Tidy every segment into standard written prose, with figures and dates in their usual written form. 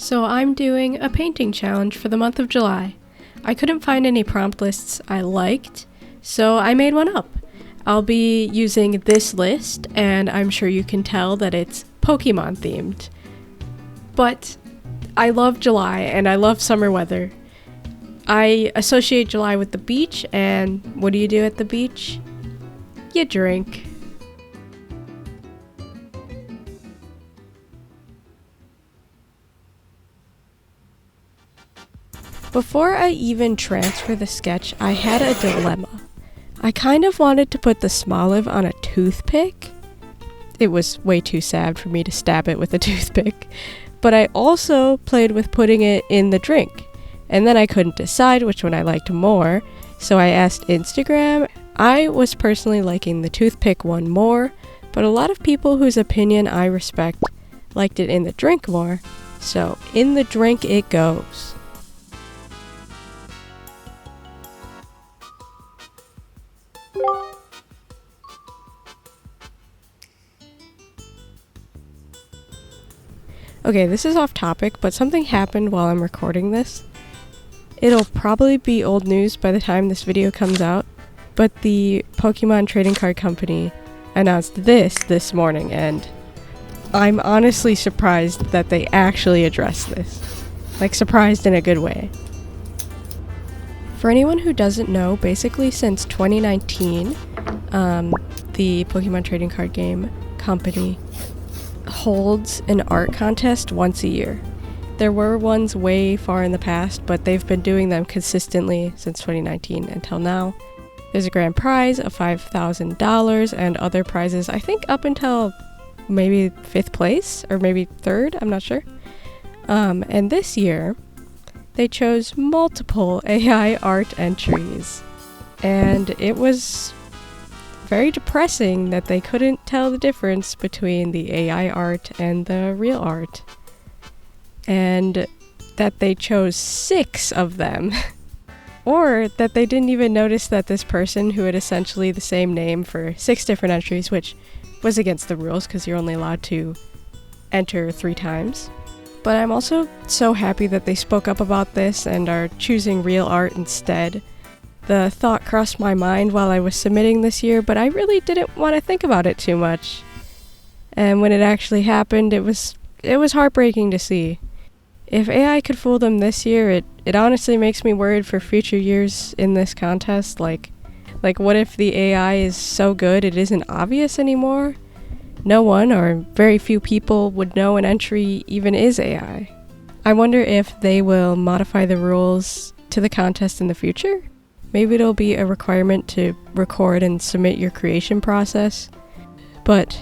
So I'm doing a painting challenge for the month of July. I couldn't find any prompt lists I liked, so I made one up. I'll be using this list, and I'm sure you can tell that it's Pokémon themed. But I love July, and I love summer weather. I associate July with the beach, and what do you do at the beach? You drink. Before I even transfer the sketch, I had a dilemma. I kind of wanted to put the smoliv on a toothpick. It was way too sad for me to stab it with a toothpick. But I also played with putting it in the drink. And then I couldn't decide which one I liked more, so I asked Instagram. I was personally liking the toothpick one more, but a lot of people whose opinion I respect liked it in the drink more, so in the drink it goes. Okay, this is off topic, but something happened while I'm recording this. It'll probably be old news by the time this video comes out, but the Pokemon trading card company announced this morning, and I'm honestly surprised that they actually addressed this. Like, surprised in a good way. For anyone who doesn't know, basically since 2019, the Pokemon trading card game company holds an art contest once a year. There were ones way far in the past, but they've been doing them consistently since 2019 until now. There's a grand prize of $5,000 and other prizes, I think up until maybe 5th place or maybe 3rd, I'm not sure. And this year, they chose multiple AI art entries. And it was very depressing that they couldn't tell the difference between the AI art and the real art. And that they chose 6 of them. Or that they didn't even notice that this person who had essentially the same name for 6 different entries, which was against the rules because you're only allowed to enter 3 times. But I'm also so happy that they spoke up about this and are choosing real art instead. The thought crossed my mind while I was submitting this year, but I really didn't want to think about it too much. And when it actually happened, it was heartbreaking to see. If AI could fool them this year, it honestly makes me worried for future years in this contest. Like what if the AI is so good it isn't obvious anymore? No one or very few people would know an entry even is AI. I wonder if they will modify the rules to the contest in the future? Maybe it'll be a requirement to record and submit your creation process. But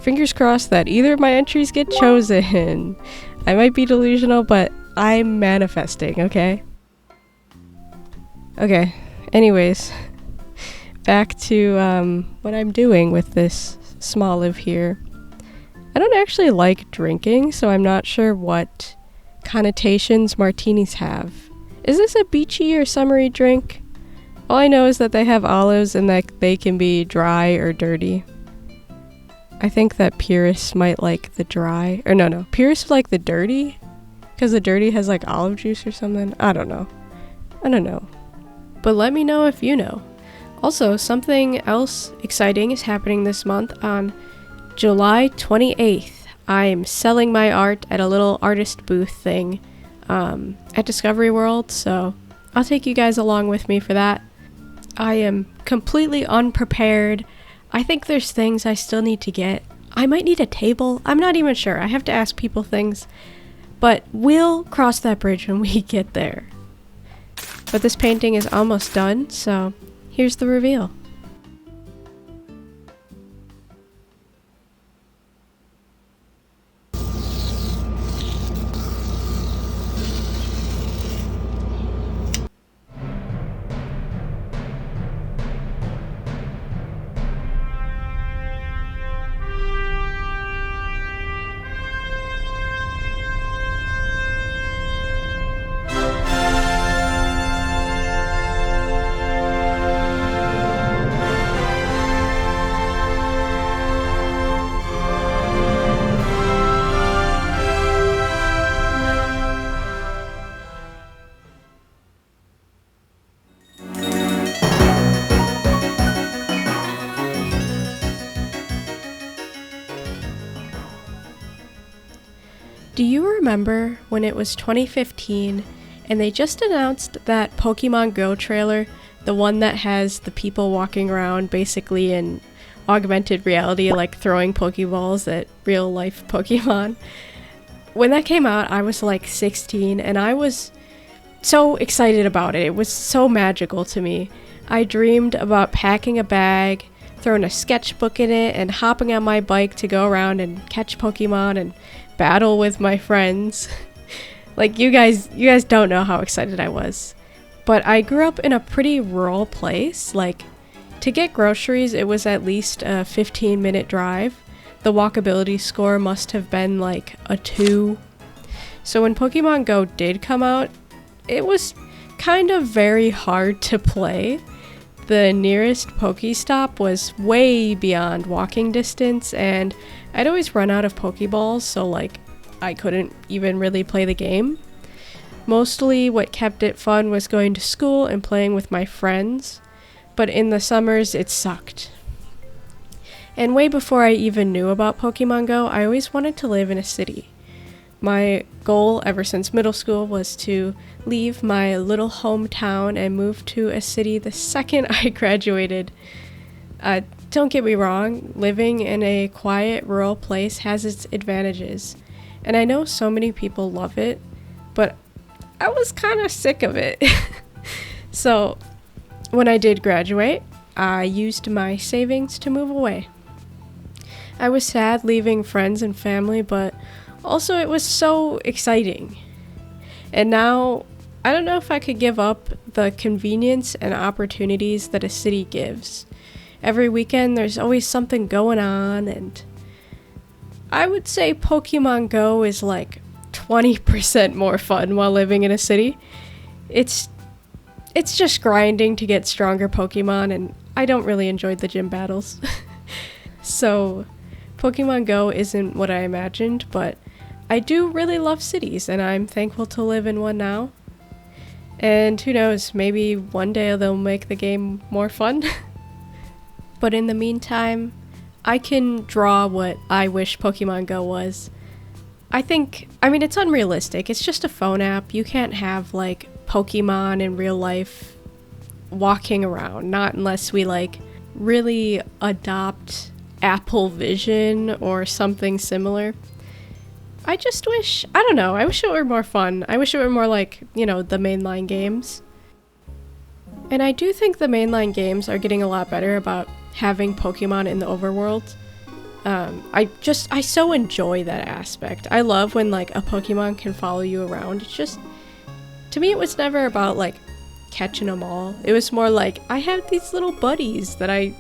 fingers crossed that either of my entries get chosen. I might be delusional, but I'm manifesting, okay? Okay, anyways, back to what I'm doing with this smoliv here. I don't actually like drinking, so I'm not sure what connotations martinis have. Is this a beachy or summery drink? All I know is that they have olives and that they can be dry or dirty. I think that purists might like the dry. Or no, purists like the dirty? Because the dirty has like olive juice or something? I don't know. But let me know if you know. Also, something else exciting is happening this month. On July 28th, I'm selling my art at a little artist booth thing at Discovery World, so I'll take you guys along with me for that. I am completely unprepared. I think there's things I still need to get. I might need a table. I'm not even sure. I have to ask people things. But we'll cross that bridge when we get there. But this painting is almost done, so here's the reveal. Do you remember when it was 2015 and they just announced that Pokemon Go trailer, the one that has the people walking around basically in augmented reality, like throwing Pokeballs at real life Pokemon? When that came out, I was like 16 and I was so excited about it. It was so magical to me. I dreamed about packing a bag, throwing a sketchbook in it, and hopping on my bike to go around and catch Pokemon and battle with my friends. Like, you guys don't know how excited I was. But I grew up in a pretty rural place. Like, to get groceries, it was at least a 15-minute drive. The walkability score must have been like a 2. So when Pokemon Go did come out, it was kind of very hard to play. The nearest Pokestop was way beyond walking distance, and I'd always run out of Pokeballs, so like I couldn't even really play the game. Mostly what kept it fun was going to school and playing with my friends, but in the summers it sucked. And way before I even knew about Pokemon Go, I always wanted to live in a city. My goal ever since middle school was to leave my little hometown and move to a city the second I graduated. Don't get me wrong, living in a quiet, rural place has its advantages. And I know so many people love it, but I was kind of sick of it. So when I did graduate, I used my savings to move away. I was sad leaving friends and family, but also it was so exciting. And now, I don't know if I could give up the convenience and opportunities that a city gives. Every weekend there's always something going on, and I would say Pokemon Go is like 20% more fun while living in a city. It's just grinding to get stronger Pokemon, and I don't really enjoy the gym battles. So Pokemon Go isn't what I imagined, but I do really love cities, and I'm thankful to live in one now. And who knows, maybe one day they'll make the game more fun. But in the meantime, I can draw what I wish Pokemon Go was. I mean, it's unrealistic. It's just a phone app. You can't have, like, Pokemon in real life walking around. Not unless we, like, really adopt Apple Vision or something similar. I just wish, I don't know, I wish it were more fun. I wish it were more like, the mainline games. And I do think the mainline games are getting a lot better about having Pokemon in the overworld. I so enjoy that aspect. I love when, like, a Pokemon can follow you around. It's just, to me, it was never about, like, catching them all. It was more like, I have these little buddies that I,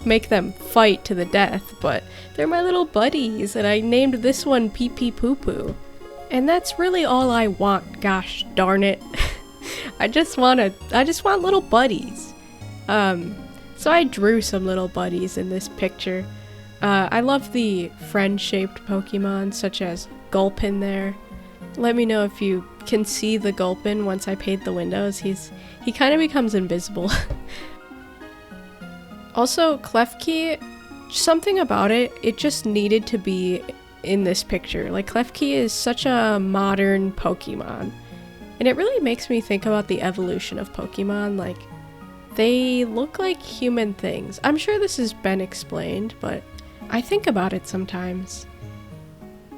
make them fight to the death, but they're my little buddies, and I named this one Pee Pee Poo Poo. And that's really all I want, gosh darn it. I just want little buddies. So I drew some little buddies in this picture. I love the friend-shaped Pokemon, such as Gulpin there. Let me know if you can see the Gulpin once I paint the windows. He kind of becomes invisible. Also, Klefki, something about it just needed to be in this picture. Like, Klefki is such a modern Pokemon. And it really makes me think about the evolution of Pokemon. Like, they look like human things. I'm sure this has been explained, but I think about it sometimes.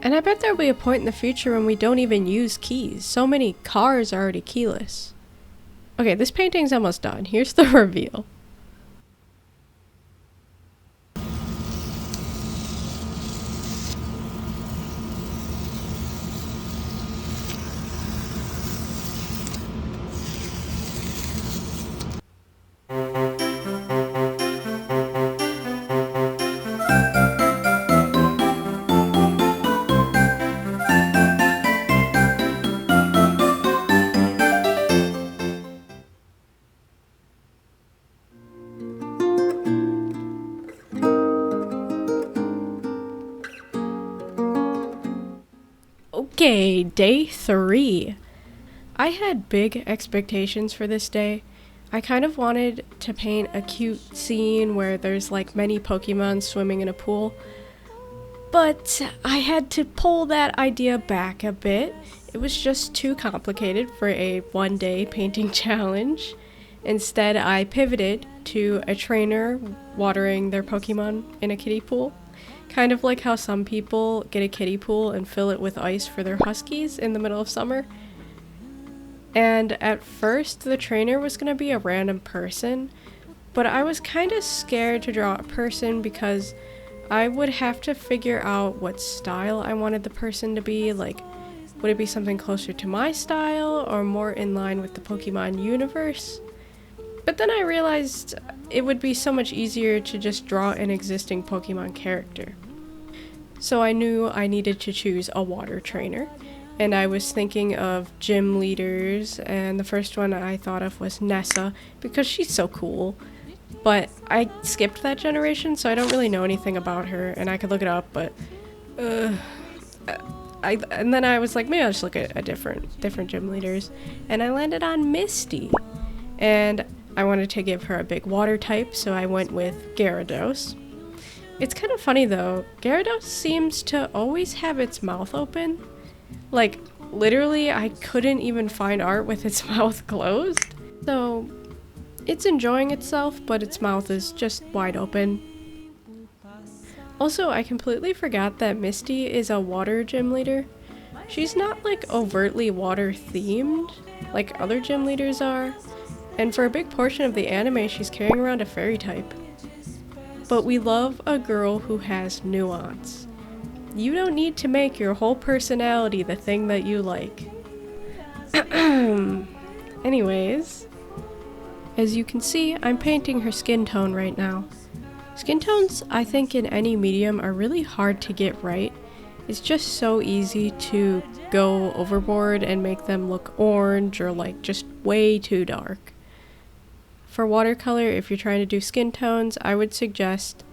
And I bet there'll be a point in the future when we don't even use keys. So many cars are already keyless. Okay, this painting's almost done. Here's the reveal. Okay, day 3. I had big expectations for this day. I kind of wanted to paint a cute scene where there's like many Pokemon swimming in a pool. But I had to pull that idea back a bit. It was just too complicated for a one-day painting challenge. Instead, I pivoted to a trainer watering their Pokemon in a kiddie pool. Kind of like how some people get a kiddie pool and fill it with ice for their huskies in the middle of summer. And at first, the trainer was going to be a random person, but I was kind of scared to draw a person because I would have to figure out what style I wanted the person to be. Like, would it be something closer to my style or more in line with the Pokemon universe? But then I realized it would be so much easier to just draw an existing Pokemon character. So I knew I needed to choose a water trainer, and I was thinking of gym leaders, and the first one I thought of was Nessa, because she's so cool. But I skipped that generation, so I don't really know anything about her, and I could look it up, but and then I was like, maybe I'll just look at different gym leaders, and I landed on Misty. And I wanted to give her a big water type, so I went with Gyarados. It's kind of funny though, Gyarados seems to always have its mouth open. Like, literally, I couldn't even find art with its mouth closed. So, it's enjoying itself, but its mouth is just wide open. Also, I completely forgot that Misty is a water gym leader. She's not like overtly water themed, like other gym leaders are. And for a big portion of the anime, she's carrying around a fairy type. But we love a girl who has nuance. You don't need to make your whole personality the thing that you like. Anyways, as you can see, I'm painting her skin tone right now. Skin tones, I think in any medium, are really hard to get right. It's just so easy to go overboard and make them look orange or like just way too dark. For watercolor, if you're trying to do skin tones, I would suggest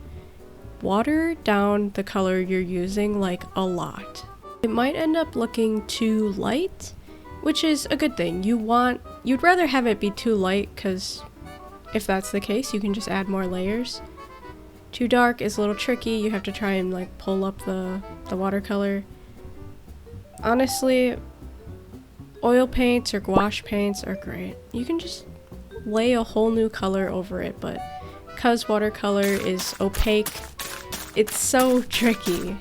water down the color you're using like a lot. It might end up looking too light, which is a good thing. You'd rather have it be too light, because if that's the case, you can just add more layers. Too dark is a little tricky. You have to try and like pull up the watercolor. Honestly, oil paints or gouache paints are great. You can just lay a whole new color over it, but because watercolor is opaque, it's so tricky.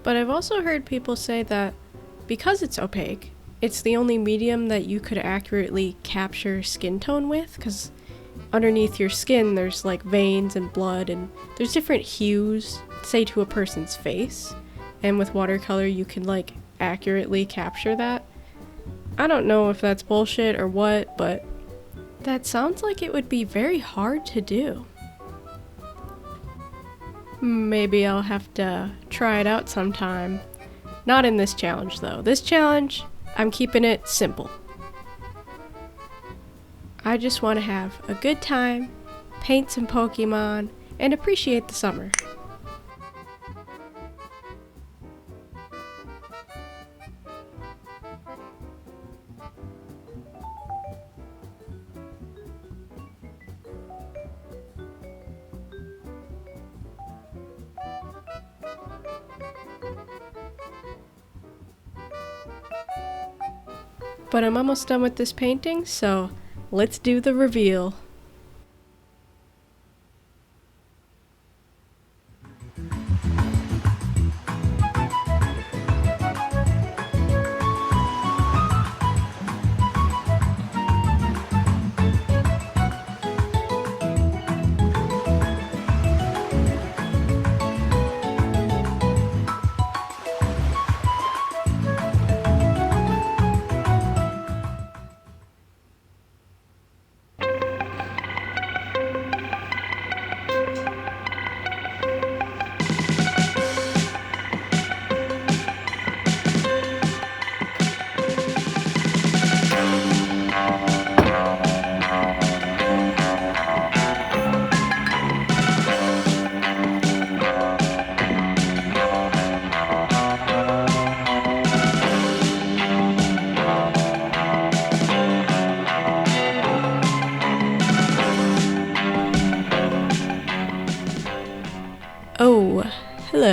But I've also heard people say that because it's opaque, it's the only medium that you could accurately capture skin tone with, because underneath your skin there's like veins and blood and there's different hues, say to a person's face, and with watercolor you can like accurately capture that. I don't know if that's bullshit or what, but that sounds like it would be very hard to do. Maybe I'll have to try it out sometime. Not in this challenge though. This challenge, I'm keeping it simple. I just want to have a good time, paint some Pokemon, and appreciate the summer. But I'm almost done with this painting, so let's do the reveal.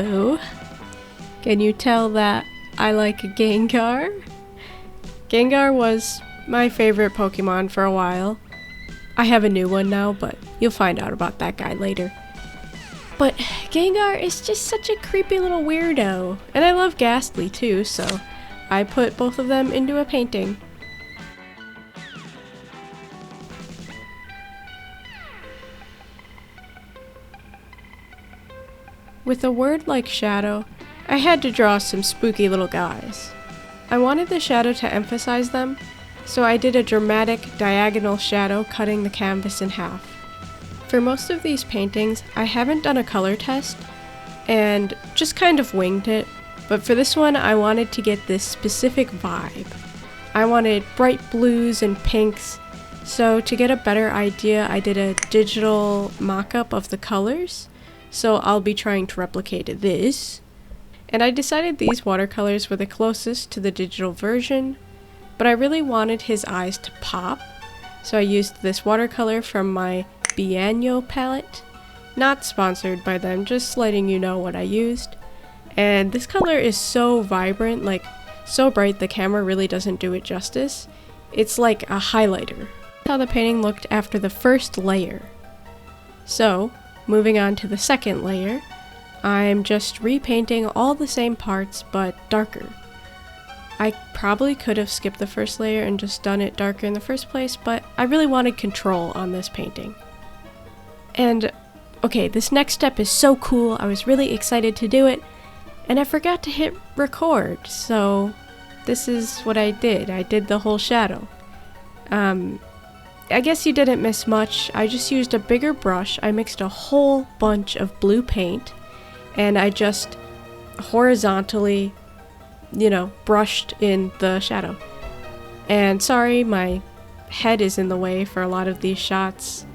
hello. Can you tell that I like Gengar? Gengar was my favorite Pokemon for a while. I have a new one now, but you'll find out about that guy later. But Gengar is just such a creepy little weirdo, and I love Ghastly too, so I put both of them into a painting. With a word like shadow, I had to draw some spooky little guys. I wanted the shadow to emphasize them, so I did a dramatic diagonal shadow cutting the canvas in half. For most of these paintings, I haven't done a color test, and just kind of winged it, but for this one I wanted to get this specific vibe. I wanted bright blues and pinks, so to get a better idea I did a digital mock-up of the colors, so I'll be trying to replicate this. And I decided these watercolors were the closest to the digital version, but I really wanted his eyes to pop, so I used this watercolor from my Bianyo palette. Not sponsored by them, just letting you know what I used. And this color is so vibrant, like so bright the camera really doesn't do it justice. It's like a highlighter. That's how the painting looked after the first layer. So, moving on to the second layer, I'm just repainting all the same parts, but darker. I probably could have skipped the first layer and just done it darker in the first place, but I really wanted control on this painting. And, okay, this next step is so cool, I was really excited to do it, and I forgot to hit record, so this is what I did. I did the whole shadow. I guess you didn't miss much. I just used a bigger brush, I mixed a whole bunch of blue paint, and I just horizontally, brushed in the shadow. And sorry, my head is in the way for a lot of these shots.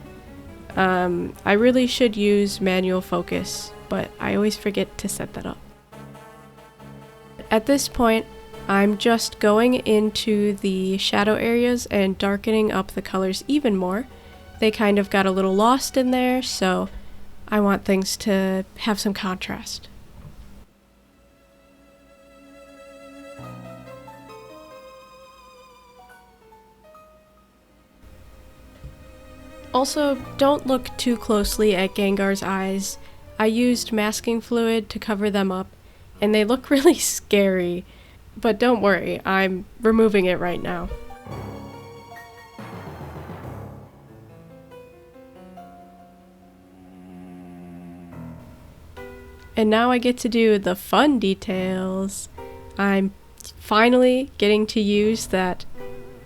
I really should use manual focus, but I always forget to set that up. At this point, I'm just going into the shadow areas and darkening up the colors even more. They kind of got a little lost in there, so I want things to have some contrast. Also, don't look too closely at Gengar's eyes. I used masking fluid to cover them up, and they look really scary. But don't worry, I'm removing it right now. And now I get to do the fun details. I'm finally getting to use that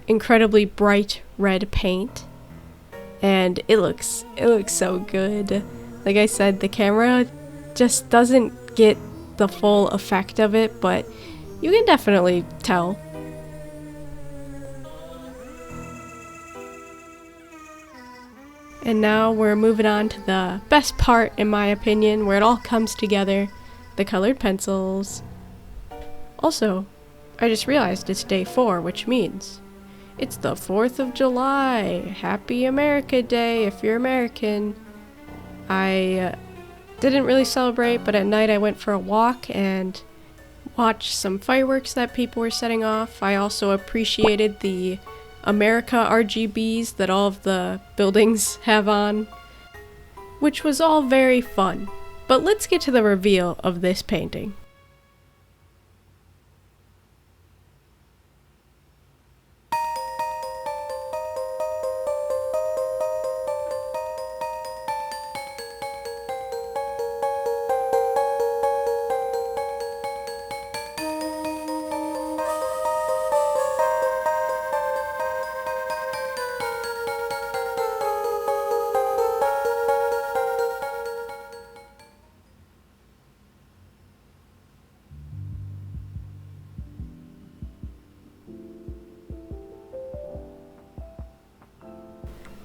incredibly bright red paint. And it looks so good. Like I said, the camera just doesn't get the full effect of it, but you can definitely tell. And now we're moving on to the best part, in my opinion, where it all comes together, the colored pencils. Also, I just realized it's day 4, which means it's the 4th of July. Happy America Day if you're American. I didn't really celebrate, but at night I went for a walk and watched some fireworks that people were setting off. I also appreciated the America RGBs that all of the buildings have on, which was all very fun. But let's get to the reveal of this painting.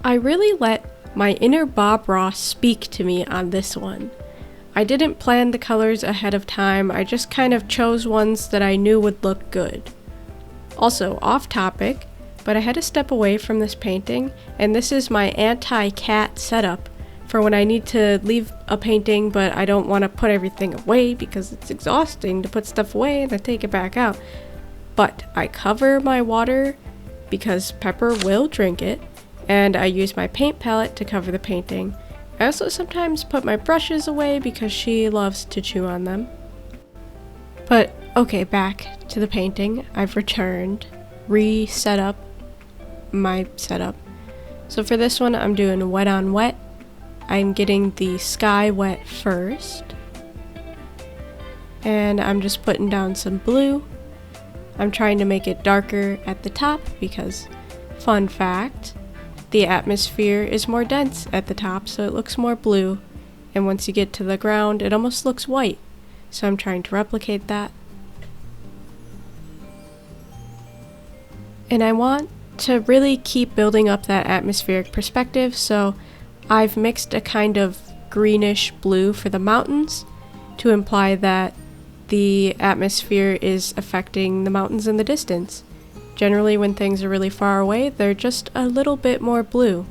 I really let my inner Bob Ross speak to me on this one. I didn't plan the colors ahead of time, I just kind of chose ones that I knew would look good. Also, off topic, but I had to step away from this painting, and this is my anti-cat setup for when I need to leave a painting but I don't want to put everything away because it's exhausting to put stuff away and then take it back out. But I cover my water because Pepper will drink it, and I use my paint palette to cover the painting. I also sometimes put my brushes away because she loves to chew on them. But okay, back to the painting. I've returned, reset up my setup. So for this one, I'm doing wet on wet. I'm getting the sky wet first. And I'm just putting down some blue. I'm trying to make it darker at the top because, fun fact, the atmosphere is more dense at the top, so it looks more blue. And once you get to the ground, it almost looks white. So I'm trying to replicate that. And I want to really keep building up that atmospheric perspective, so I've mixed a kind of greenish blue for the mountains to imply that the atmosphere is affecting the mountains in the distance. Generally, when things are really far away, they're just a little bit more blue.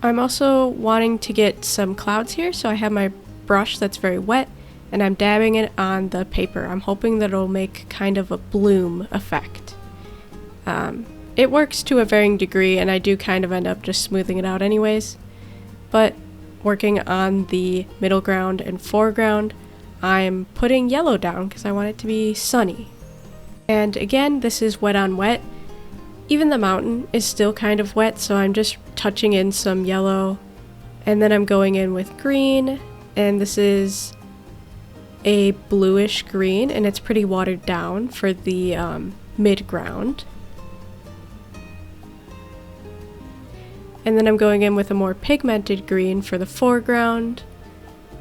I'm also wanting to get some clouds here, so I have my brush that's very wet, and I'm dabbing it on the paper. I'm hoping that it'll make kind of a bloom effect. It works to a varying degree, and I do kind of end up just smoothing it out anyways. But working on the middle ground and foreground, I'm putting yellow down because I want it to be sunny. And again, this is wet on wet. Even the mountain is still kind of wet, so I'm just touching in some yellow. And then I'm going in with green, and this is a bluish green, and it's pretty watered down for the mid-ground. And then I'm going in with a more pigmented green for the foreground,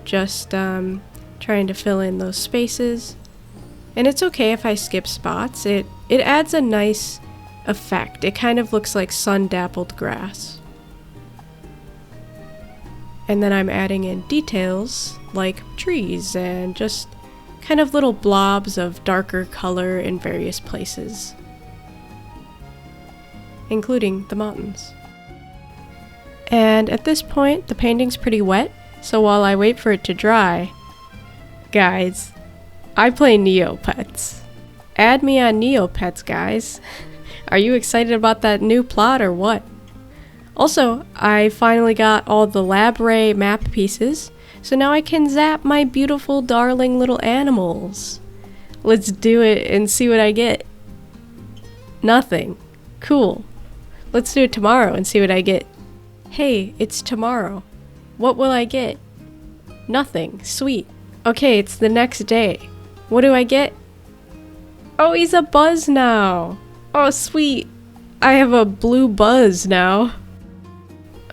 just trying to fill in those spaces. And it's okay if I skip spots. It adds a nice effect. It kind of looks like sun-dappled grass. And then I'm adding in details like trees and just kind of little blobs of darker color in various places, including the mountains. And at this point, the painting's pretty wet, so while I wait for it to dry, guys, I play Neopets. Add me on Neopets, guys. Are you excited about that new plot or what? Also, I finally got all the Lab Ray map pieces, so now I can zap my beautiful darling little animals. Let's do it and see what I get. Nothing. Cool. Let's do it tomorrow and see what I get. Hey, it's tomorrow. What will I get? Nothing. Sweet. Okay, it's the next day. What do I get? Oh, he's a buzz now. Oh, sweet. I have a blue buzz now.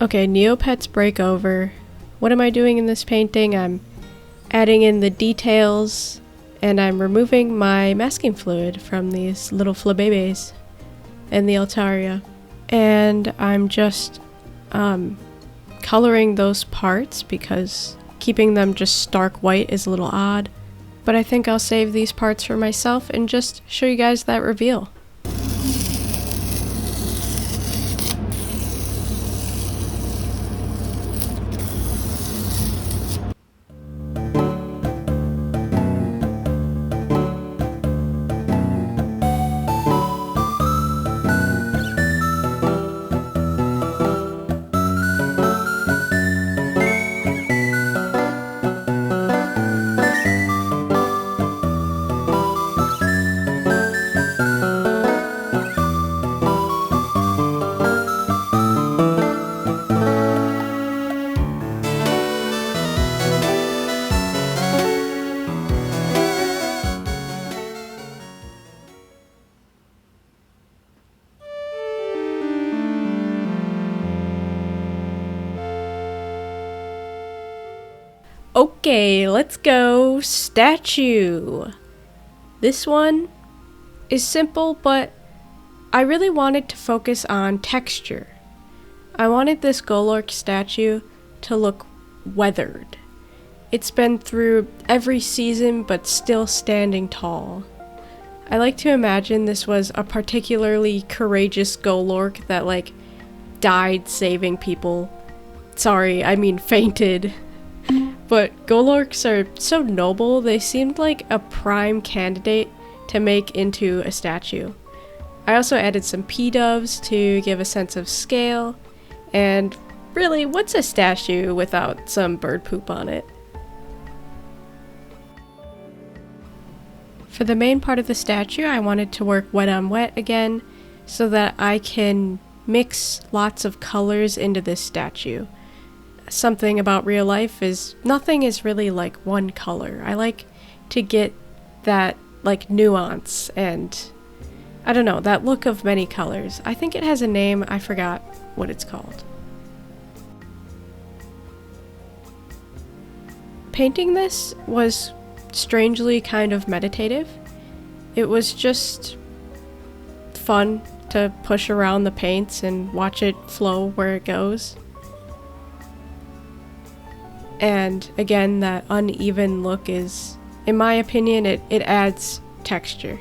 Okay, Neopets break over. What am I doing in this painting? I'm adding in the details, and I'm removing my masking fluid from these little flabebes and the Altaria. And I'm just coloring those parts because keeping them just stark white is a little odd. But I think I'll save these parts for myself and just show you guys that reveal. Okay, let's go. Statue. This one is simple, but I really wanted to focus on texture. I wanted this Golork statue to look weathered. It's been through every season, but still standing tall. I like to imagine this was a particularly courageous Golork that, like, died saving people, Sorry, I mean fainted. But Golorks are so noble, they seemed like a prime candidate to make into a statue. I also added some P-doves to give a sense of scale, and really, what's a statue without some bird poop on it? For the main part of the statue, I wanted to work wet on wet again, so that I can mix lots of colors into this statue. Something about real life is nothing is really like one color. I like to get that like nuance and I don't know, that look of many colors. I think it has a name, I forgot what it's called. Painting this was strangely kind of meditative. It was just fun to push around the paints and watch it flow where it goes. And again, that uneven look is, in my opinion, it adds texture.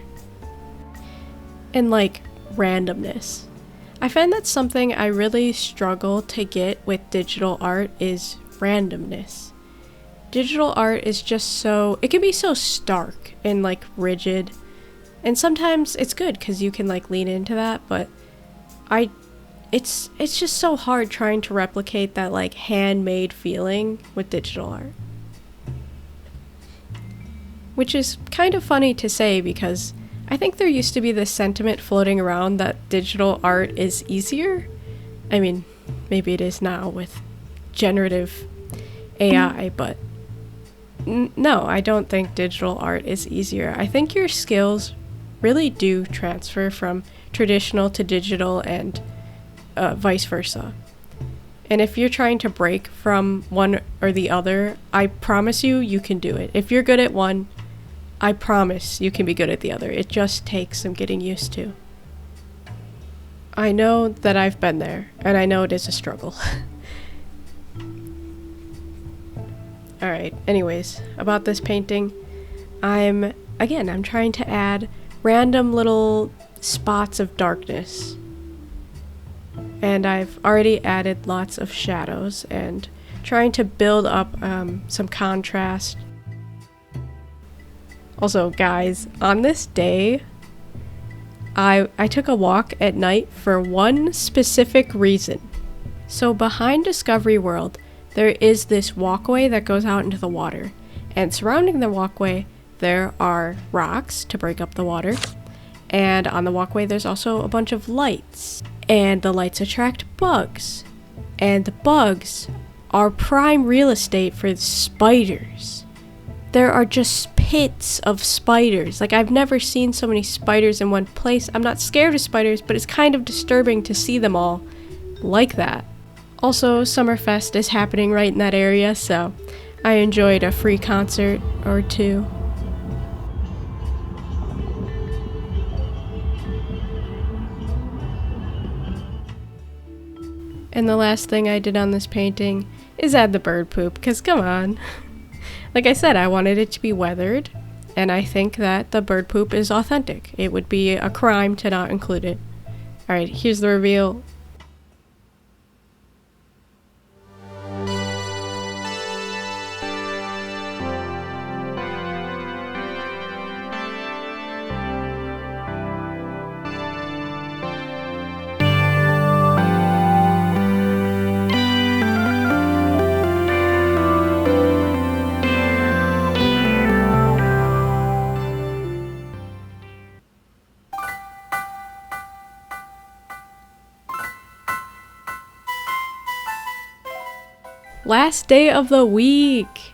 And like randomness. I find that's something I really struggle to get with digital art is randomness. Digital art is just so, it can be so stark and like rigid. And sometimes it's good because you can like lean into that, but it's just so hard trying to replicate that like handmade feeling with digital art. Which is kind of funny to say because I think there used to be this sentiment floating around that digital art is easier. I mean, maybe it is now with generative AI, but no, I don't think digital art is easier. I think your skills really do transfer from traditional to digital and vice versa. And if you're trying to break from one or the other, I promise you can do it. If you're good at one, I promise you can be good at the other. It just takes some getting used to. I know that I've been there, and I know it is a struggle. Alright, anyways, about this painting, I'm trying to add random little spots of darkness. And I've already added lots of shadows and trying to build up some contrast. Also, guys, on this day, I took a walk at night for one specific reason. So behind Discovery World, there is this walkway that goes out into the water. And surrounding the walkway, there are rocks to break up the water. And on the walkway, there's also a bunch of lights. And the lights attract bugs. And the bugs are prime real estate for spiders. There are just pits of spiders. Like, I've never seen so many spiders in one place. I'm not scared of spiders, but it's kind of disturbing to see them all like that. Also, Summerfest is happening right in that area, so I enjoyed a free concert or two. And the last thing I did on this painting is add the bird poop, because come on. Like I said, I wanted it to be weathered, and I think that the bird poop is authentic. It would be a crime to not include it. Alright, here's the reveal. Last day of the week,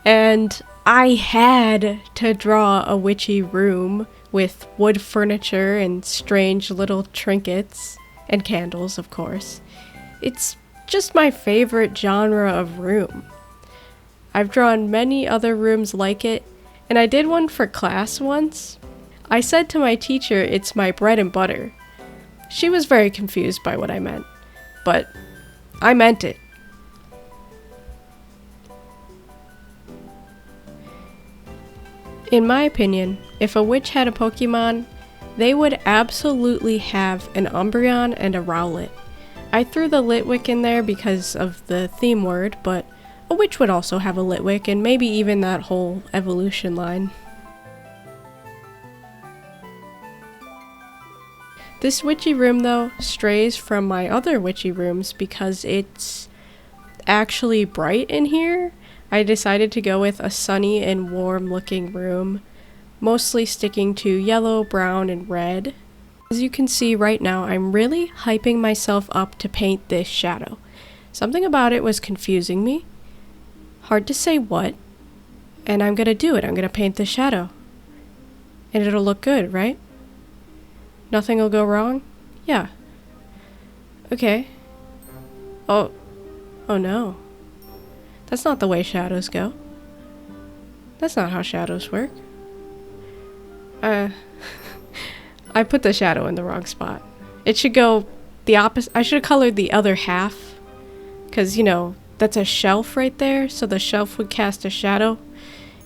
and I had to draw a witchy room with wood furniture and strange little trinkets and candles, of course. It's just my favorite genre of room. I've drawn many other rooms like it, and I did one for class once. I said to my teacher it's my bread and butter. She was very confused by what I meant, but I meant it. In my opinion, if a witch had a Pokemon, they would absolutely have an Umbreon and a Rowlet. I threw the lit wick in there because of the theme word, but a witch would also have a lit wick, and maybe even that whole evolution line. This witchy room, though, strays from my other witchy rooms because it's actually bright in here. I decided to go with a sunny and warm looking room, mostly sticking to yellow, brown, and red. As you can see right now, I'm really hyping myself up to paint this shadow. Something about it was confusing me. Hard to say what, and I'm gonna do it. I'm gonna paint the shadow. And it'll look good, right? Nothing will go wrong? Yeah. Okay. Oh no. That's not the way shadows go. That's not how shadows work. I put the shadow in the wrong spot. It should go the opposite. I should have colored the other half, because, you know, that's a shelf right there, so the shelf would cast a shadow.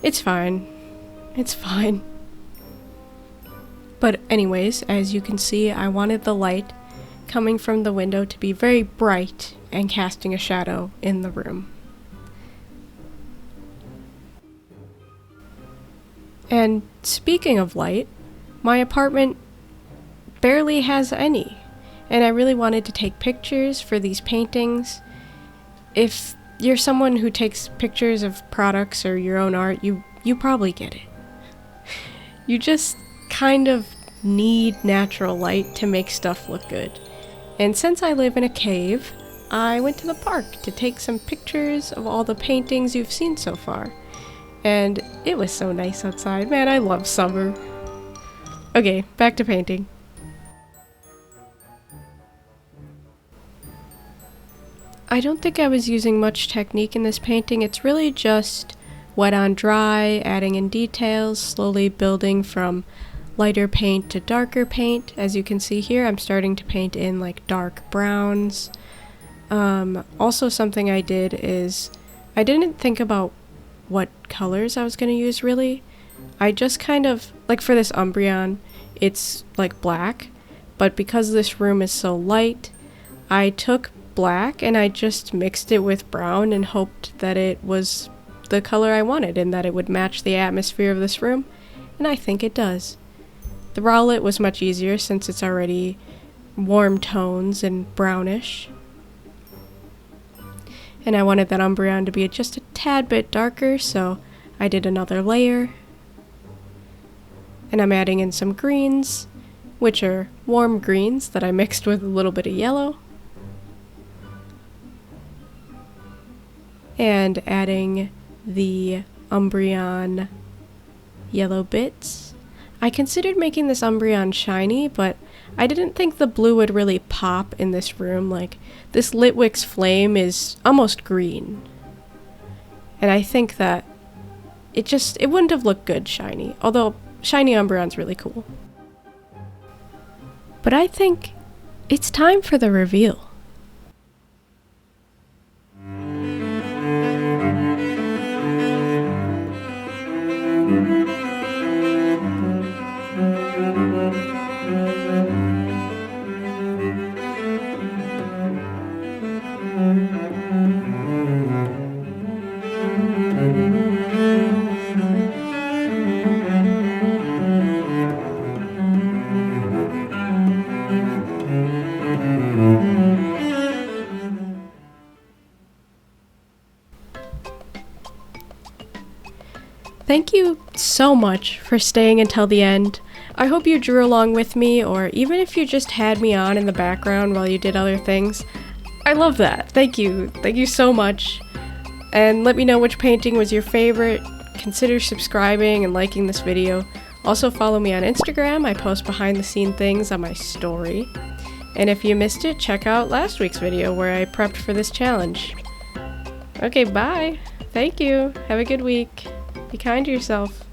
It's fine. It's fine. But anyways, as you can see, I wanted the light coming from the window to be very bright and casting a shadow in the room. And speaking of light, my apartment barely has any, and I really wanted to take pictures for these paintings. If you're someone who takes pictures of products or your own art, you probably get it. You just kind of need natural light to make stuff look good. And since I live in a cave, I went to the park to take some pictures of all the paintings you've seen so far. And it was so nice outside. Man, I love summer. Okay, back to painting. I don't think I was using much technique in this painting. It's really just wet on dry, adding in details, slowly building from lighter paint to darker paint. As you can see here, I'm starting to paint in like dark browns. Also something I did is I didn't think about what colors I was going to use really. I just kind of, like for this Umbreon, it's like black, but because this room is so light, I took black and I just mixed it with brown and hoped that it was the color I wanted and that it would match the atmosphere of this room, and I think it does. The raw lit was much easier since it's already warm tones and brownish. And I wanted that Umbreon to be just a tad bit darker, so I did another layer. And I'm adding in some greens, which are warm greens that I mixed with a little bit of yellow. And adding the Umbreon yellow bits. I considered making this Umbreon shiny, but I didn't think the blue would really pop in this room. Like, this Litwick's flame is almost green. And I think that it wouldn't have looked good shiny, although shiny Umbreon's really cool. But I think it's time for the reveal. Thank you so much for staying until the end. I hope you drew along with me, or even if you just had me on in the background while you did other things. I love that. Thank you. Thank you so much. And let me know which painting was your favorite. Consider subscribing and liking this video. Also follow me on Instagram. I post behind the scene things on my story. And if you missed it, check out last week's video where I prepped for this challenge. Okay, bye. Thank you. Have a good week. Be kind to yourself.